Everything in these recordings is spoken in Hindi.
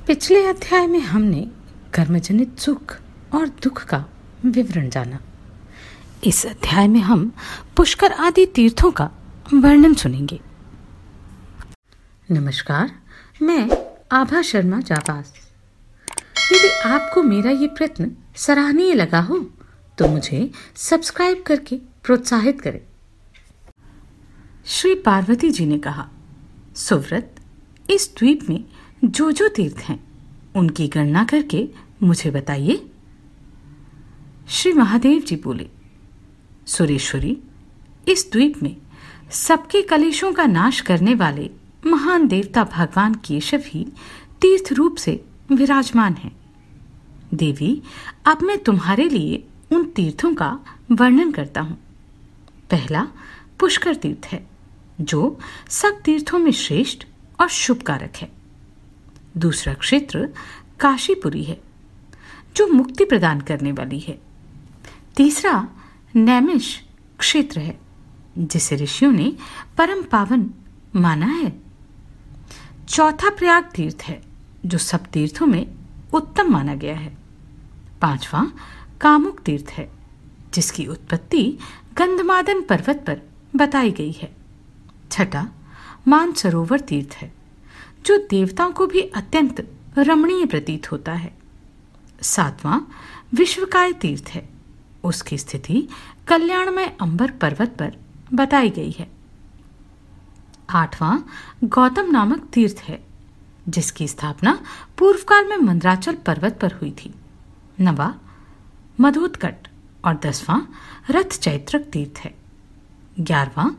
पिछले अध्याय में हमने कर्मजनित सुख और दुख का विवरण जाना। इस अध्याय में हम पुष्कर आदि तीर्थों का वर्णन सुनेंगे। नमस्कार, मैं आभा शर्मा जाबाज। यदि आपको मेरा ये प्रयत्न सराहनीय लगा हो तो मुझे सब्सक्राइब करके प्रोत्साहित करें। श्री पार्वती जी ने कहा, सुव्रत, इस द्वीप में जो जो तीर्थ हैं उनकी गणना करके मुझे बताइए। श्री महादेव जी बोले, सुरेश्वरी, इस द्वीप में सबके कलेशों का नाश करने वाले महान देवता भगवान केशव ही तीर्थ रूप से विराजमान हैं। देवी, अब मैं तुम्हारे लिए उन तीर्थों का वर्णन करता हूं। पहला पुष्कर तीर्थ है, जो सब तीर्थों में श्रेष्ठ और शुभकारक है। दूसरा क्षेत्र काशीपुरी है, जो मुक्ति प्रदान करने वाली है। तीसरा नैमिष क्षेत्र है, जिसे ऋषियों ने परम पावन माना है। चौथा प्रयाग तीर्थ है, जो सब तीर्थों में उत्तम माना गया है। पांचवा कामुक तीर्थ है, जिसकी उत्पत्ति गंधमादन पर्वत पर बताई गई है। छठा मानसरोवर तीर्थ है, जो देवताओं को भी अत्यंत रमणीय प्रतीत होता है। सातवां विश्वकाय तीर्थ है, उसकी स्थिति कल्याणमय अंबर पर्वत पर बताई गई है। आठवां गौतम नामक तीर्थ है, जिसकी स्थापना पूर्व काल में मंदराचल पर्वत पर हुई थी। नवा मधोत्कट और 10वां रथ चैत्रक तीर्थ है। 11वां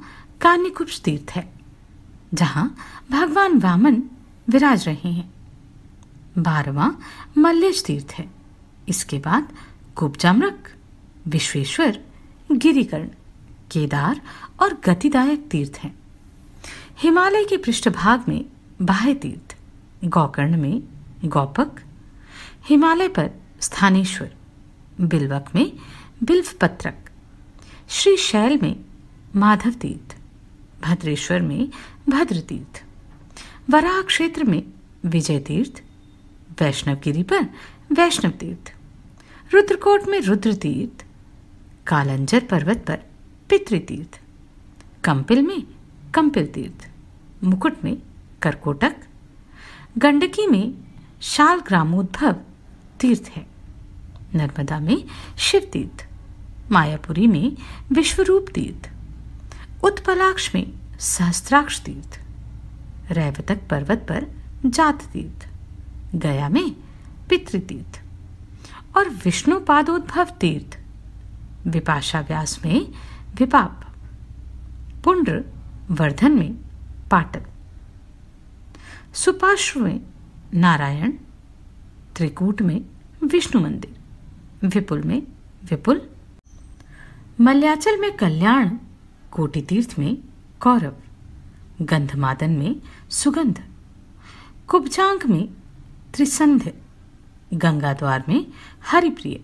कान्यकुब्ज तीर्थ है, जहां भगवान वामन विराज रहे हैं। 12वां मल्लेश तीर्थ है। इसके बाद कुब्जामृक, विश्वेश्वर, गिरिकर्ण, केदार और गतिदायक तीर्थ हैं। हिमालय के पृष्ठभाग में बाह्य तीर्थ, गोकर्ण में गौपक, हिमालय पर स्थानेश्वर, बिल्वक में बिल्वपत्रक, श्रीशैल में माधव तीर्थ, भद्रेश्वर में भद्र तीर्थ, वराह क्षेत्र में विजय तीर्थ, वैष्णवगिरी पर वैष्णव तीर्थ, रुद्रकोट में रुद्र तीर्थ, कालंजर पर्वत पर पितृतीर्थ, कंपिल में कंपिल तीर्थ, मुकुट में करकोटक, गंडकी में शालग्रामोद्भव तीर्थ है। नर्मदा में शिव तीर्थ, मायापुरी में विश्वरूप तीर्थ, उत्पलाक्ष में सहस्त्राक्ष तीर्थ, रैवतक पर्वत पर जात तीर्थ, गया में पितृतीर्थ और विष्णुपादोद्भव तीर्थ, विपाशा व्यास में विपाप, पुंड्र वर्धन में पाटल, सुपाश्व में नारायण, त्रिकूट में विष्णु मंदिर, विपुल में विपुल, मल्याचल में कल्याण, कोटि तीर्थ में कौरव, गंधमादन में सुगंध, कुब्जांग में त्रिसंध्य, गंगाद्वार में हरिप्रिय,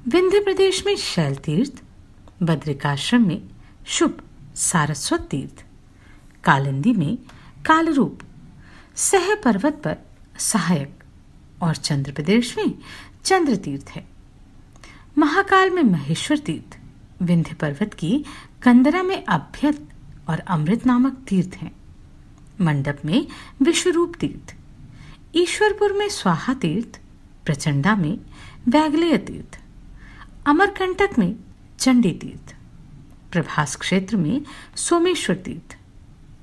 विंध्य प्रदेश में शैल तीर्थ, बद्रिकाश्रम में शुभ सारस्वत तीर्थ, कालिंदी में कालरूप, सह पर्वत पर सहायक और चंद्र प्रदेश में चंद्र तीर्थ है। महाकाल में महेश्वर तीर्थ, विंध्य पर्वत की कंदरा में अभ्यत और अमृत नामक तीर्थ हैं। मंडप में विश्वरूप तीर्थ, ईश्वरपुर में स्वाहा तीर्थ, प्रचंडा में वैगलेय तीर्थ, अमरकंटक में चंडी तीर्थ, प्रभास क्षेत्र में सोमेश्वर तीर्थ,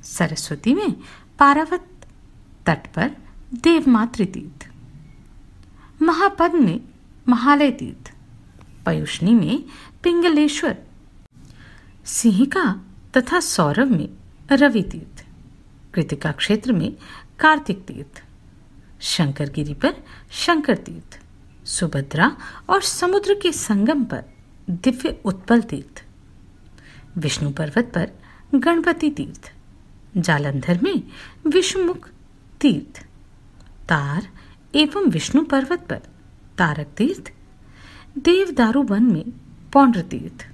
सरस्वती में पारावत तट पर देवमातृ तीर्थ, महापद्म में महालय तीर्थ, पयुष्णी में पिंगलेश्वर, सिंहिका तथा सौरव में रवि तीर्थ, कृतिका क्षेत्र में कार्तिक तीर्थ, शंकरगिरी पर शंकर तीर्थ, सुभद्रा और समुद्र के संगम पर दिव्य उत्पल तीर्थ, विष्णु पर्वत पर गणपति तीर्थ, जालंधर में विष्णुमुख तीर्थ, तार एवं विष्णु पर्वत पर तारक तीर्थ, देवदारू वन में पौंड्र तीर्थ,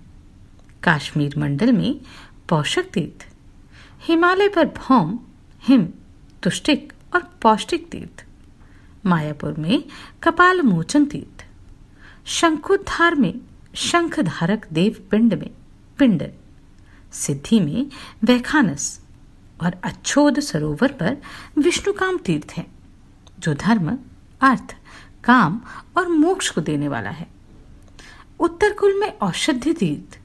काश्मीर मंडल में पौषक तीर्थ, हिमालय पर भौम, हिम, तुष्टिक और पौष्टिक तीर्थ, मायापुर में कपाल मोचन तीर्थ, शंखोद्धार में शंखधारक देव पिंड में पिंडर, सिद्धि में वैखानस और अच्छोद सरोवर पर विष्णुकाम तीर्थ है, जो धर्म, अर्थ, काम और मोक्ष को देने वाला है। उत्तरकुल में औषधि तीर्थ,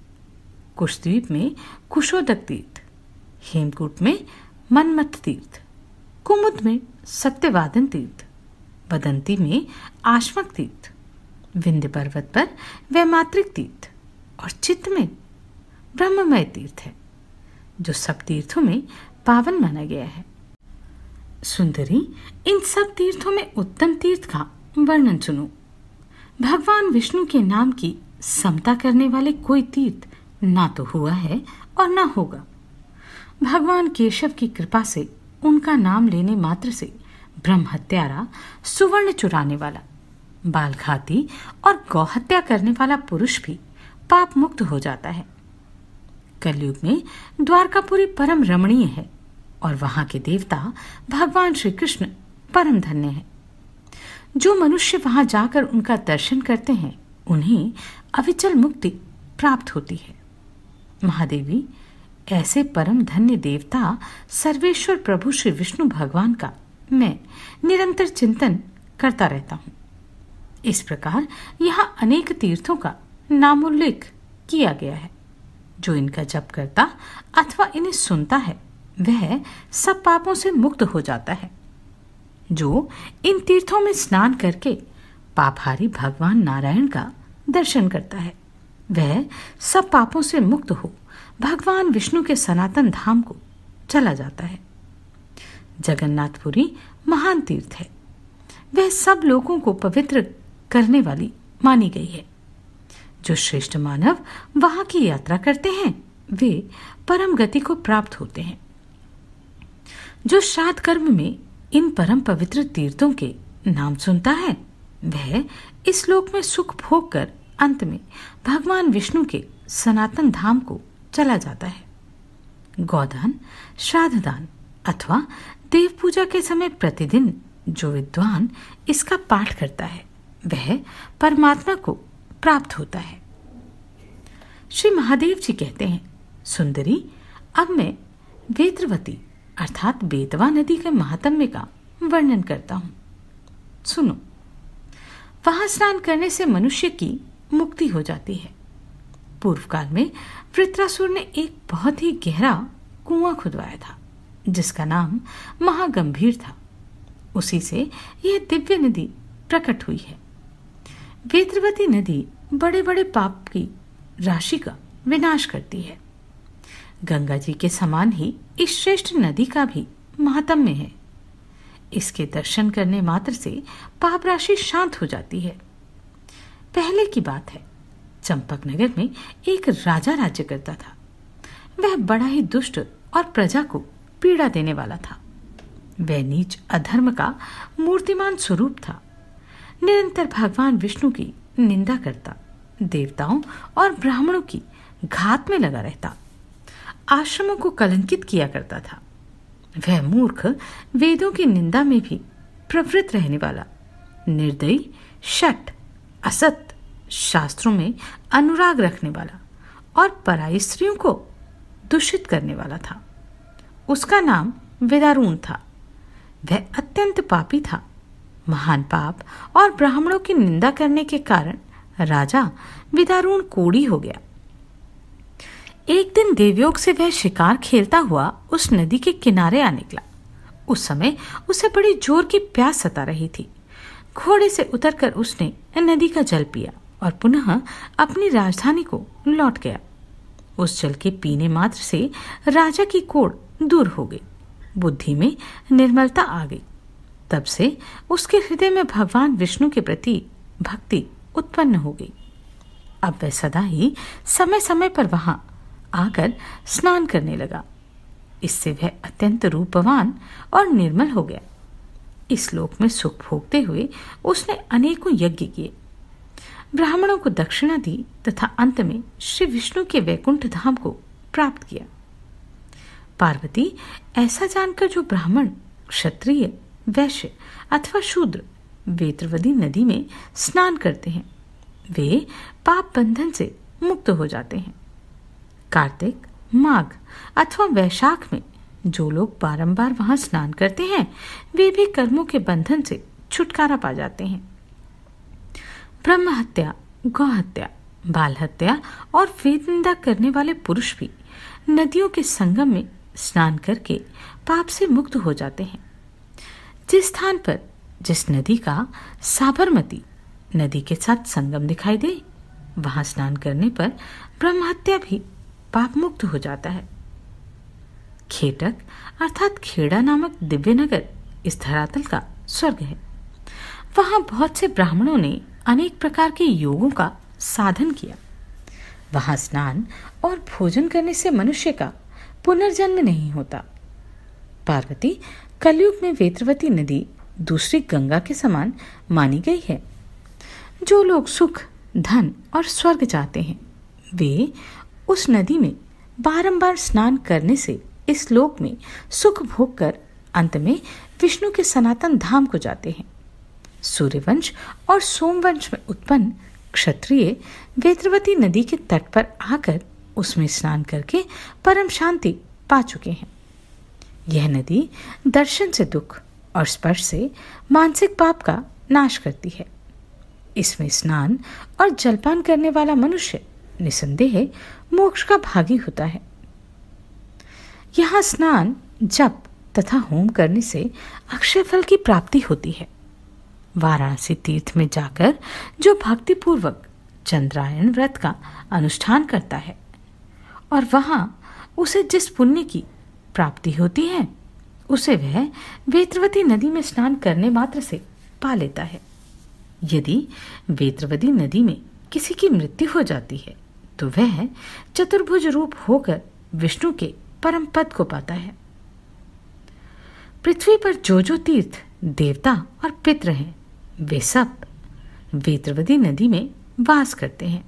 कुशद्वीप में कुशोदक तीर्थ, हेमकूट में मनमथ तीर्थ, कुमुद में सत्यवादन तीर्थ, वदंती में आश्मक तीर्थ, विंध्य पर्वत पर वैमात्रिक तीर्थ और चित्त में ब्रह्ममय तीर्थ है, जो सब तीर्थों में पावन माना गया है। सुंदरी, इन सब तीर्थों में उत्तम तीर्थ का वर्णन सुनो। भगवान विष्णु के नाम की समता करने वाले कोई तीर्थ ना तो हुआ है और ना होगा। भगवान केशव की कृपा से उनका नाम लेने मात्र से ब्रह्म हत्यारा, सुवर्ण चुराने वाला, बालघाती और गौहत्या करने वाला पुरुष भी पाप मुक्त हो जाता है। कलयुग में द्वारकापुरी परम रमणीय है और वहां के देवता भगवान श्री कृष्ण परम धन्य है। जो मनुष्य वहां जाकर उनका दर्शन करते हैं, उन्हें अविचल मुक्ति प्राप्त होती है। महादेवी, ऐसे परम धन्य देवता सर्वेश्वर प्रभु श्री विष्णु भगवान का मैं निरंतर चिंतन करता रहता हूँ। इस प्रकार यहाँ अनेक तीर्थों का नामोल्लेख किया गया है। जो इनका जप करता अथवा इन्हें सुनता है, वह सब पापों से मुक्त हो जाता है। जो इन तीर्थों में स्नान करके पापहारी भगवान नारायण का दर्शन करता है, वह सब पापों से मुक्त हो भगवान विष्णु के सनातन धाम को चला जाता है। जगन्नाथपुरी महान तीर्थ है। वह सब लोगों को पवित्र करने वाली मानी गई है। जो श्रेष्ठ मानव वहां की यात्रा करते हैं, वे परम गति को प्राप्त होते हैं। जो श्राद्ध कर्म में इन परम पवित्र तीर्थों के नाम सुनता है, वह इस लोक में सुख भोग कर अंत में भगवान विष्णु के सनातन धाम को चला जाता है। गौदान, श्राद्धदान अथवा देव पूजा के समय प्रतिदिन जो विद्वान इसका पाठ करता है, वह परमात्मा को प्राप्त होता है। श्री महादेव जी कहते हैं, सुंदरी, अब मैं वेत्रवती अर्थात बेतवा नदी के महात्म्य का वर्णन करता हूं। सुनो। वहां स्नान करने से मनुष्य की मुक्ति हो जाती है। पूर्व काल में वृत्रासुर ने एक बहुत ही गहरा कुआं खुदवाया था, जिसका नाम महागंभीर था। उसी से यह दिव्य नदी प्रकट हुई है। वेत्रवती नदी बड़े बड़े पाप की राशि का विनाश करती है। गंगा जी के समान ही इस श्रेष्ठ नदी का भी महात्म्य है। इसके दर्शन करने मात्र से पाप राशि शांत हो जाती है। पहले की बात है, चंपकनगर में एक राजा राज्य करता था। वह बड़ा ही दुष्ट और प्रजा को पीड़ा देने वाला था। वह नीच अधर्म का मूर्तिमान स्वरूप था। निरंतर भगवान विष्णु की निंदा करता, देवताओं और ब्राह्मणों की घात में लगा रहता, आश्रमों को कलंकित किया करता था। वह मूर्ख, वेदों की निंदा में भी प्रवृत्त रहने वाला, निर्दयी, शठ, असत, शास्त्रों में अनुराग रखने वाला और पराई स्त्रियों को दूषित करने वाला था। उसका नाम विदारुण था। वह अत्यंत पापी था। महान पाप और ब्राह्मणों की निंदा करने के कारण राजा विदारुण कोढ़ी हो गया। एक दिन देवयोग से वह शिकार खेलता हुआ उस नदी के किनारे आ निकला। उस समय उसे बड़ी जोर की प्यास सता रही थी। घोड़े से उतरकर उसने नदी का जल पिया और पुनः अपनी राजधानी को लौट गया। उस जल के पीने मात्र से राजा की कोढ़ दूर हो गई, बुद्धि में निर्मलता आ गई। तब से उसके हृदय में भगवान विष्णु के प्रति भक्ति उत्पन्न हो गई। अब वह सदा ही समय समय पर वहां आकर स्नान करने लगा। इससे वह अत्यंत रूपवान और निर्मल हो गया। इस लोक में सुख भोगते हुए उसने अनेकों यज्ञ किए, ब्राह्मणों को दक्षिणा दी तथा अंत में श्री विष्णु के वैकुंठ धाम को प्राप्त किया। पार्वती ऐसा जानकर जो ब्राह्मण, क्षत्रिय, वैश्य अथवा शूद्र वेत्रवती नदी में स्नान करते हैं वे पाप बंधन से मुक्त हो जाते हैं। कार्तिक, माघ अथवा वैशाख में जो लोग बारंबार वहां स्नान करते हैं वे भी कर्मों के बंधन से छुटकारा पा जाते हैं। ब्रह्म हत्या, गौ हत्या, बाल हत्या और वेद निंदा करने वाले पुरुष भी नदियों के संगम में स्नान करके पाप से मुक्त हो जाते हैं। जिस स्थान पर जिस नदी का साबरमती नदी के साथ संगम दिखाई दे वहां स्नान करने पर ब्रह्म हत्या भी पाप मुक्त हो जाता है। खेटक अर्थात खेड़ा नामक दिव्य नगर इस धरातल का स्वर्ग है। वहां बहुत से ब्राह्मणों ने अनेक प्रकार के योगों का साधन किया। वहां स्नान और भोजन करने से मनुष्य का पुनर्जन्म नहीं होता। पार्वती, कलयुग में वेत्रवती नदी दूसरी गंगा के समान मानी गई है। जो लोग सुख, धन और स्वर्ग चाहते हैं वे उस नदी में बारंबार स्नान करने से इस लोक में सुख भोग कर अंत में विष्णु के सनातन धाम को जाते हैं। सूर्यवंश और सोमवंश में उत्पन्न क्षत्रिय वेत्रवती नदी के तट पर आकर उसमें स्नान करके परम शांति पा चुके हैं। यह नदी दर्शन से दुख और स्पर्श से मानसिक पाप का नाश करती है। इसमें स्नान और जलपान करने वाला मनुष्य निसंदेह मोक्ष का भागी होता है। यहाँ स्नान, जप तथा होम करने से अक्षय फल की प्राप्ति होती है। वाराणसी तीर्थ में जाकर जो भक्तिपूर्वक चंद्रायण व्रत का अनुष्ठान करता है और वहां उसे जिस पुण्य की प्राप्ति होती है उसे वह वेत्रवती नदी में स्नान करने मात्र से पा लेता है। यदि वेत्रवती नदी में किसी की मृत्यु हो जाती है तो वह चतुर्भुज रूप होकर विष्णु के परम पद को पाता है। पृथ्वी पर जो तीर्थ, देवता और पितृ हैं वे सब वेत्रवती नदी में वास करते हैं।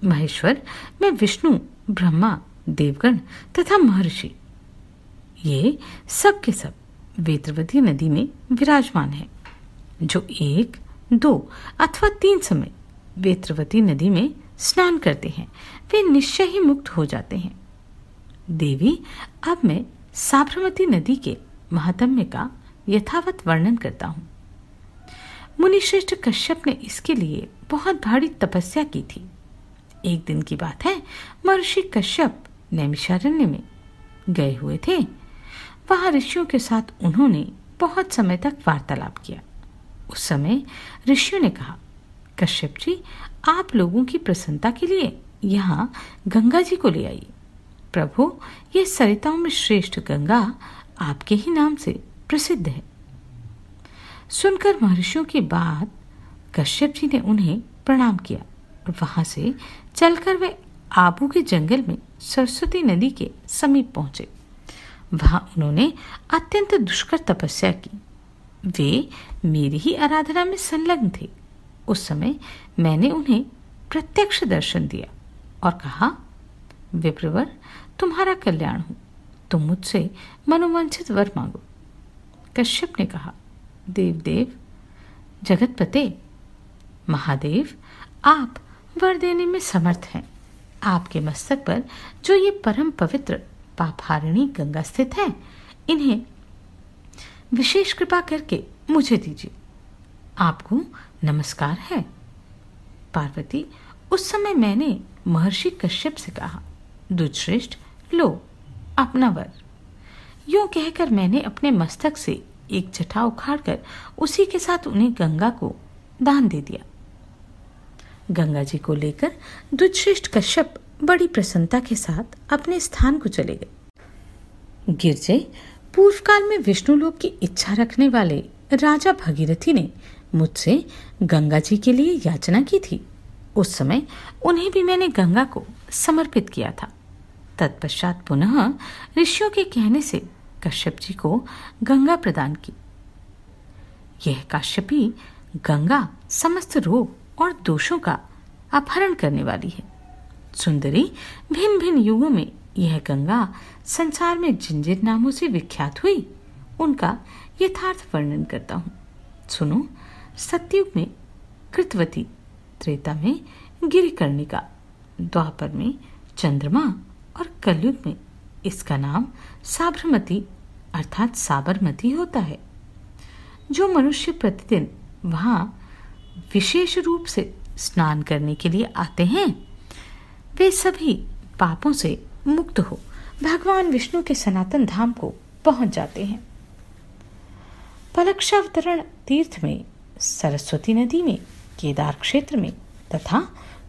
महेश्वर में विष्णु, ब्रह्मा, देवगण तथा महर्षि ये सब के सब वेत्रवती नदी में विराजमान हैं। जो 1, 2 अथवा 3 समय वेत्रवती नदी में स्नान करते हैं वे निश्चय ही मुक्त हो जाते हैं। देवी, अब मैं साबरमती नदी के महात्म्य का यथावत वर्णन करता हूँ। मुनिश्रेष्ठ कश्यप ने इसके लिए बहुत भारी तपस्या की थी। एक दिन की बात है, महर्षि कश्यप नैमिषारण्य में गए हुए थे। वहां ऋषियों के साथ उन्होंने बहुत समय तक वार्तालाप किया। उस समय ऋषियों ने कहा, कश्यप जी, आप लोगों की प्रसन्नता के लिए यहाँ गंगा जी को ले आइए। प्रभु, ये सरिताओं में श्रेष्ठ गंगा आपके ही नाम से प्रसिद्ध है। सुनकर महर्षियों की बात कश्यप जी ने उन्हें प्रणाम किया और वहां से चलकर वे आबू के जंगल में सरस्वती नदी के समीप पहुंचे। वहां उन्होंने अत्यंत दुष्कर तपस्या की। वे मेरी ही आराधना में संलग्न थे। उस समय मैंने उन्हें प्रत्यक्ष दर्शन दिया और कहा, विप्रवर, तुम्हारा कल्याण हो, तुम मुझसे मनोवांछित वर मांगो। कश्यप ने कहा, देवदेव, जगतपते, महादेव, आप वर देने में समर्थ हैं। आपके मस्तक पर जो ये परम पवित्र पापहारिणी गंगा स्थित है, इन्हें विशेष कृपा करके मुझे दीजिए। आपको नमस्कार है। पार्वती, उस समय मैंने महर्षि कश्यप से कहा, दुष्श्रेष्ठ, लो अपना वर। यूं कहकर मैंने अपने मस्तक से एक जटा उखाड़कर उसी के साथ उन्हें गंगा को दान दे दिया। गंगा जी को लेकर दुष्श्रेष्ठ कश्यप बड़ी प्रसन्नता के साथ अपने स्थान को चले गए। गिरजे, पूर्व काल में विष्णु लोक की इच्छा रखने वाले राजा भगीरथी ने मुझसे गंगा जी के लिए याचना की थी। उस समय उन्हें भी मैंने गंगा को समर्पित किया था। तत्पश्चात पुनः ऋषियों के कहने से कश्यप जी को गंगा प्रदान की। यह काश्यपी गंगा समस्त रोग और दोषों का अपहरण करने वाली है। सुंदरी, भिन्न भिन्न युगों में यह गंगा संसार में जिन जिन नामों से विख्यात हुई उनका यथार्थ वर्णन करता हूँ। सुनो, सतयुग में कृतवती, त्रेता में गिरिकर्णिका, द्वापर में चंद्रमा और कलयुग में इसका नाम साबरमती अर्थात साबरमती होता है। जो मनुष्य प्रतिदिन वहां विशेष रूप से स्नान करने के लिए आते हैं वे सभी पापों से मुक्त हो भगवान विष्णु के सनातन धाम को पहुंच जाते हैं। पलक्षावतरण तीर्थ में, सरस्वती नदी में, केदार क्षेत्र में तथा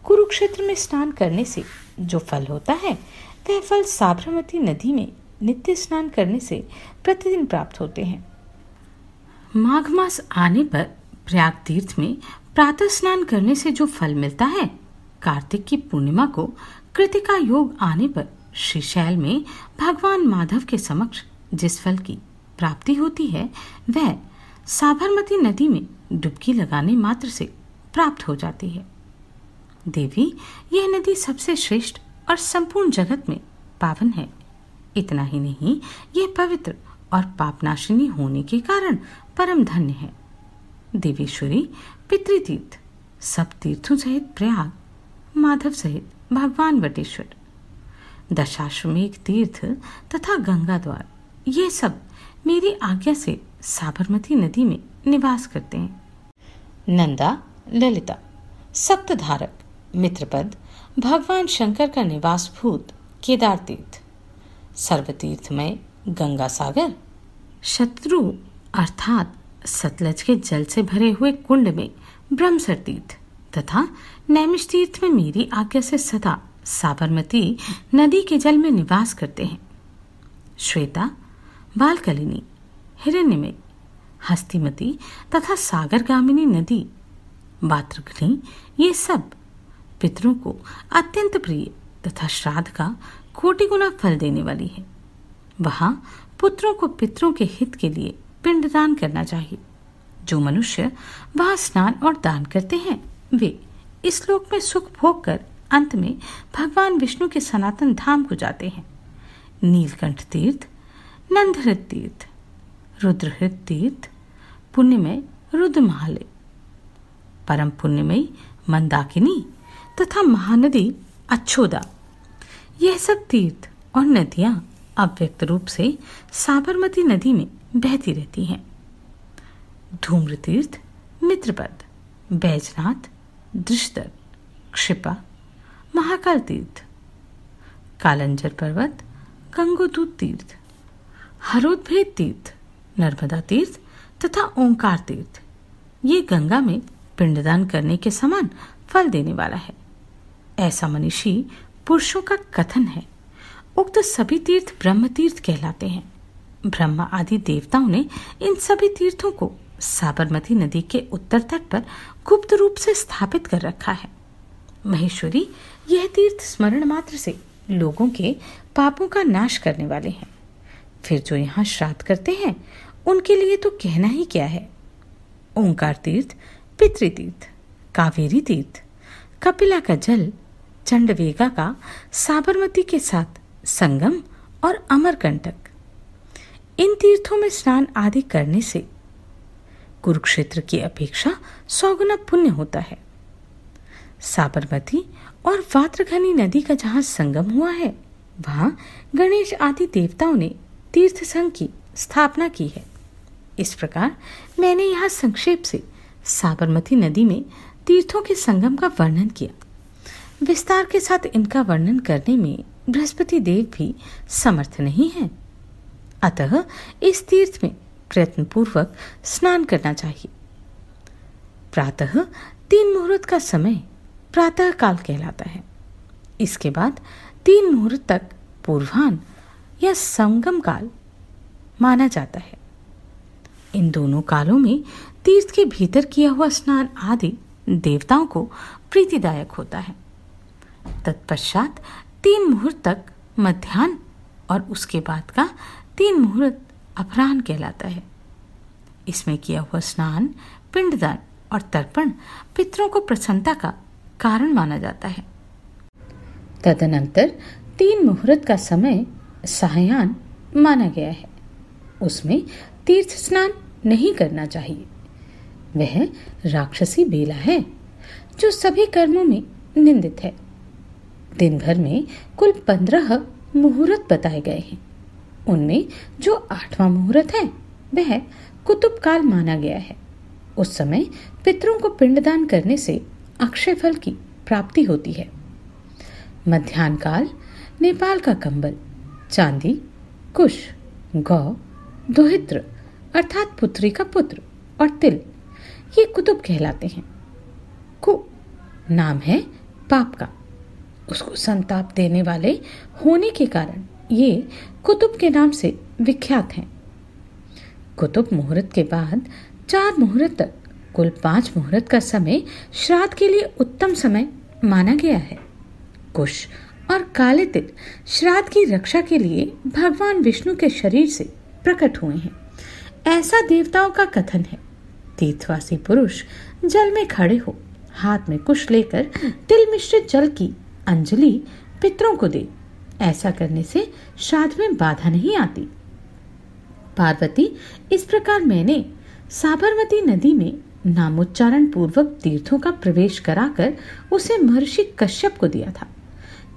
कुरुक्षेत्र में स्नान करने से जो फल होता है वह फल साबरमती नदी में नित्य स्नान करने से प्रतिदिन प्राप्त होते हैं। माघ मास आने पर प्रयाग तीर्थ में प्रातः स्नान करने से जो फल मिलता है, कार्तिक की पूर्णिमा को कृतिका योग आने पर श्रीशैल में भगवान माधव के समक्ष जिस फल की प्राप्ति होती है वह साबरमती नदी में डुबकी लगाने मात्र से प्राप्त हो जाती है। देवी, यह नदी सबसे श्रेष्ठ और संपूर्ण जगत में पावन है। इतना ही नहीं, यह पवित्र और पापनाशिनी होने के कारण परम धन्य है। देवेश्वरी, पितृतीर्थ, सब तीर्थों सहित प्रयाग, माधव सहित भगवान वटेश्वर, दशाश्वमेध तीर्थ तथा गंगा द्वार, ये सब मेरी आज्ञा से साबरमती नदी में निवास करते हैं। नंदा, ललिता, सप्तधारक, मित्रपद, भगवान शंकर का निवास भूत केदार तीर्थ, सर्वतीर्थमय गंगा सागर, शत्रु अर्थात सतलज के जल से भरे हुए कुंड में ब्रह्मसर तीर्थ तथा नैमिष तीर्थ में मेरी आज्ञा से सदा साबरमती नदी के जल में निवास करते हैं। श्वेता, बालकलिनी, हिरण्यमयी, हस्तिमती तथा सागरगामिनी नदी, बात्रग्नि, ये सब पितरों को अत्यंत प्रिय तथा श्राद्ध का कोटि गुना फल देने वाली है। वहां पुत्रों को पितरों के हित के लिए पिंडदान करना चाहिए। जो मनुष्य वहां स्नान और दान करते हैं वे इस लोक में सुख भोग कर अंत में भगवान विष्णु के सनातन धाम को जाते हैं। नीलकंठ तीर्थ, नंदहृत तीर्थ, रुद्रहृत तीर्थ, पुण्यमय रुद्रमहालय, परम पुण्यमयी मंदाकिनी तथा महानदी अच्छोदा, यह सब तीर्थ और नदियां अव्यक्त रूप से साबरमती नदी में बहती रहती हैं। धूम्र तीर्थ, मित्रपद, बैजनाथ, दृष्टर, क्षिपा, महाकाल तीर्थ, कालंजर पर्वत, गंगोदूत तीर्थ, हरोद्भेद तीर्थ, नर्मदा तीर्थ तथा ओंकार तीर्थ, ये गंगा में पिंडदान करने के समान फल देने वाला है। ऐसा मनीषी पुरुषों का कथन है। उक्त सभी तीर्थ ब्रह्म तीर्थ कहलाते हैं। ब्रह्मा आदि देवताओं ने इन सभी तीर्थों को साबरमती नदी के उत्तर तट पर गुप्त रूप से स्थापित कर रखा है। महेश्वरी, यह तीर्थ स्मरण मात्र से लोगों के पापों का नाश करने वाले हैं। फिर जो यहाँ श्राद्ध करते हैं उनके लिए तो कहना ही क्या है। ओंकार तीर्थ, पितृतीर्थ, कावेरी तीर्थ, कपिला का जल, चंडवेगा का साबरमती के साथ संगम और अमरकंटक, इन तीर्थों में स्नान आदि करने से कुरुक्षेत्र की अपेक्षा 100 गुना पुण्य होता है। साबरमती और वात्रघनी नदी का जहां संगम हुआ है वहां गणेश आदि देवताओं ने तीर्थ संघ की स्थापना की है। इस प्रकार मैंने यहाँ संक्षेप से साबरमती नदी में तीर्थों के संगम का वर्णन किया। विस्तार के साथ इनका वर्णन करने में बृहस्पति देव भी समर्थ नहीं है। अतः इस तीर्थ में प्रयत्न पूर्वक स्नान करना चाहिए। प्रातः 3 मुहूर्त का समय प्रातः काल कहलाता है। इसके बाद 3 मुहूर्त तक पूर्वाह्न या संगम काल माना जाता है। इन दोनों कालों में तीर्थ के भीतर किया हुआ स्नान आदि देवताओं को प्रीतिदायक होता है। तत्पश्चात 3 मुहूर्त तक मध्याह्न और उसके बाद का 3 मुहूर्त अपराह्न कहलाता है। इसमें किया हुआ स्नान, पिंडदान और तर्पण पितरों को प्रसन्नता का कारण माना जाता है। तदनंतर 3 मुहूर्त का समय सायं माना गया है। उसमें तीर्थ स्नान नहीं करना चाहिए। वह राक्षसी बेला है जो सभी कर्मों में निंदित है। दिन भर में कुल 15 मुहूर्त बताए गए हैं। उनमें जो 8वां मुहूर्त है वह कुतुब काल माना गया है। उस समय पितरों को पिंडदान करने से अक्षय फल की प्राप्ति होती है। मध्याह्न काल नेपाल का कंबल, चांदी, कुश, गौ, दोहित्र अर्थात पुत्री का पुत्र और तिल ये कुतुब कहलाते हैं। कु नाम है पाप का। उसको संताप देने वाले होने के कारण ये कुतुब के नाम से विख्यात हैं। कुतुब मुहूर्त के बाद 4 मुहूर्त तक कुल 5 मुहूर्त का समय श्राद्ध के लिए उत्तम समय माना गया है। कुश और काले तिल श्राद्ध की रक्षा के लिए भगवान विष्णु के शरीर से प्रकट हुए हैं, ऐसा देवताओं का कथन है। तीर्थवासी पुरुष जल में खड़े हो हाथ में कुश लेकर तिल मिश्रित जल की अंजलि पितरों को दे। ऐसा करने से श्राद्ध में बाधा नहीं आती। पार्वती, इस प्रकार मैंने साबरमती नदी में नामोच्चारण पूर्वक तीर्थों का प्रवेश कराकर उसे महर्षि कश्यप को दिया था।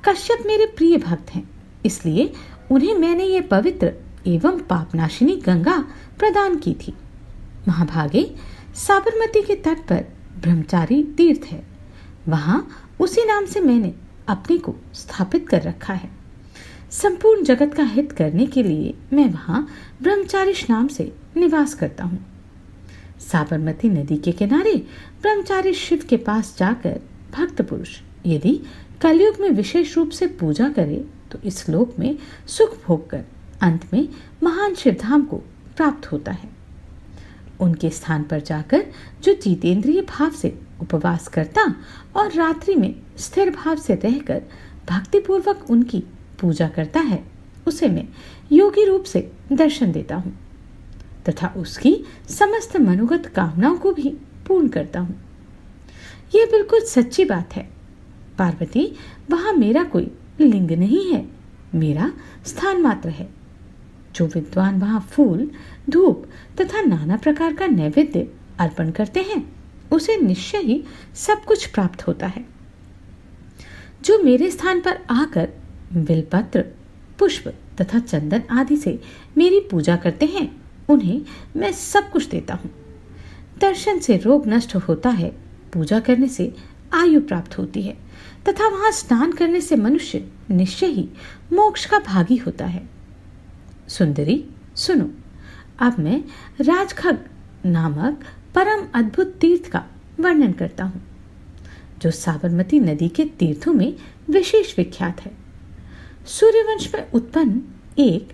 कश्यप मेरे प्रिय भक्त हैं, इसलिए उन्हें मैंने ये पवित्र एवं पापनाशिनी गंगा प्रदान की थी। महाभागे, साबरमती के तट पर ब्रह्मचारी तीर्थ है। वहां उसी नाम से मैंने अपने को स्थापित कर रखा है। संपूर्ण जगत का हित करने के लिए मैं वहां ब्रह्मचारी नाम से निवास करता हूँ। साबरमती नदी के किनारे ब्रह्मचारी शिव के पास जाकर भक्त पुरुष यदि कलयुग में विशेष रूप से पूजा करे तो इस लोक में सुख भोग कर अंत में महान शिवधाम को प्राप्त होता है। उनके स्थान पर जाकर जो जितेंद्रिय भाव से उपवास करता और रात्रि में स्थिर भाव से रहकर भक्तिपूर्वक उनकी पूजा करता है, उसे मैं योगी रूप से दर्शन देता हूँ तथा उसकी समस्त मनोगत कामनाओं को भी पूर्ण करता हूँ। यह बिल्कुल सच्ची बात है। पार्वती, वहां मेरा कोई लिंग नहीं है, मेरा स्थान मात्र है। जो विद्वान वहां फूल, धूप तथा नाना प्रकार का नैवेद्य अर्पण करते हैं उसे निश्चय ही सब कुछ प्राप्त होता है। जो मेरे स्थान पर आकर बिलपत्र, पुष्प तथा चंदन आदि से मेरी पूजा करते हैं उन्हें मैं सब कुछ देता हूँ। दर्शन से रोग नष्ट होता है, पूजा करने से आयु प्राप्त होती है तथा वहां स्नान करने से मनुष्य निश्चय ही मोक्ष का भागी होता है। सुंदरी, सुनो, अब मैं राजखग नामक परम अद्भुत तीर्थ का वर्णन करता हूँ जो साबरमती नदी के तीर्थों में विशेष विख्यात है। सूर्यवंश में उत्पन्न एक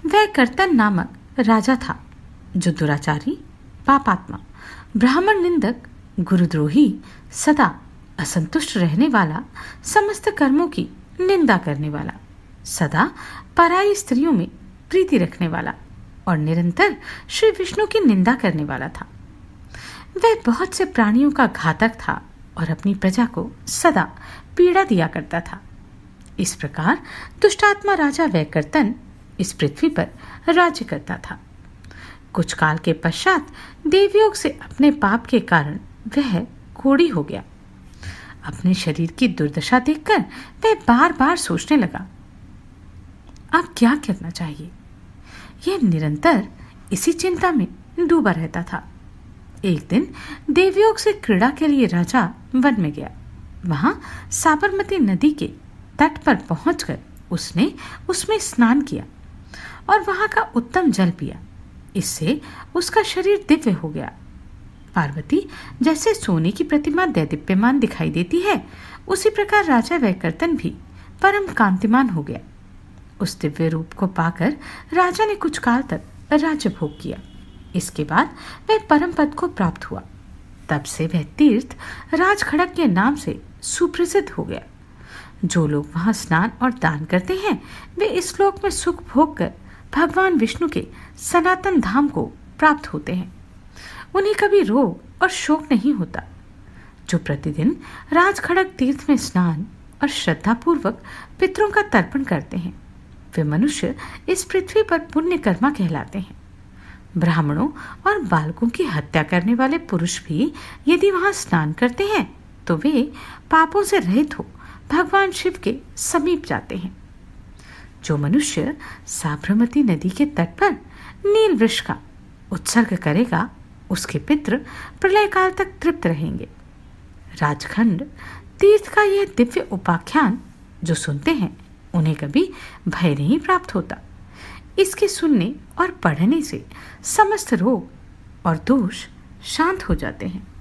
वैकर्तन नामक राजा था जो दुराचारी, पापात्मा, ब्राह्मण निंदक, गुरुद्रोही, सदा असंतुष्ट रहने वाला, समस्त कर्मों की निंदा करने वाला, सदा पराई स्त्रियों में प्रीति रखने वाला और निरंतर श्री विष्णु की निंदा करने वाला था। वह बहुत से प्राणियों का घातक था और अपनी प्रजा को सदा पीड़ा दिया करता था। इस प्रकार दुष्टात्मा राजा वैकर्तन इस पृथ्वी पर राज्य करता था। कुछ काल के पश्चात देवयोग से अपने पाप के कारण वह कोढ़ी हो गया। अपने शरीर की दुर्दशा देखकर वह बार बार सोचने लगा, अब क्या करना चाहिए। यह निरंतर इसी चिंता में डूबा रहता था। एक दिन देवयोग से क्रीड़ा के लिए राजा वन में गया। वहां साबरमती नदी के तट पर पहुंचकर उसने उसमें स्नान किया और वहां का उत्तम जल पिया। इससे उसका शरीर दिव्य हो गया। पार्वती, जैसे सोने की प्रतिमा दैदीप्यमान दिखाई देती है, उसी प्रकार राजा वैकर्तन भी परम कांतिमान हो गया। उस दिव्य रूप को पाकर राजा ने कुछ काल तक राज्य भोग किया। इसके बाद वह परम पद को प्राप्त हुआ। तब से वह तीर्थ राजखड़क के नाम से सुप्रसिद्ध हो गया। जो लोग वहां स्नान और दान करते हैं वे इस लोक में सुख भोग कर भगवान विष्णु के सनातन धाम को प्राप्त होते हैं। उन्हें कभी रोग और शोक नहीं होता। जो प्रतिदिन राजखड़क तीर्थ में स्नान और श्रद्धा पूर्वक पितरों का तर्पण करते हैं वे मनुष्य इस पृथ्वी पर पुण्य कर्मा कहलाते हैं। ब्राह्मणों और बालकों की हत्या करने वाले पुरुष भी यदि वहां स्नान करते हैं तो वे पापों से रहित हो भगवान शिव के समीप जाते हैं। जो मनुष्य साबरमती नदी के तट पर नील वृक्ष का उत्सर्ग करेगा उसके पितृ प्रलय काल तक तृप्त रहेंगे। राजखंड तीर्थ का यह दिव्य उपाख्यान जो सुनते हैं उन्हें कभी भय नहीं प्राप्त होता। इसके सुनने और पढ़ने से समस्त रोग और दोष शांत हो जाते हैं।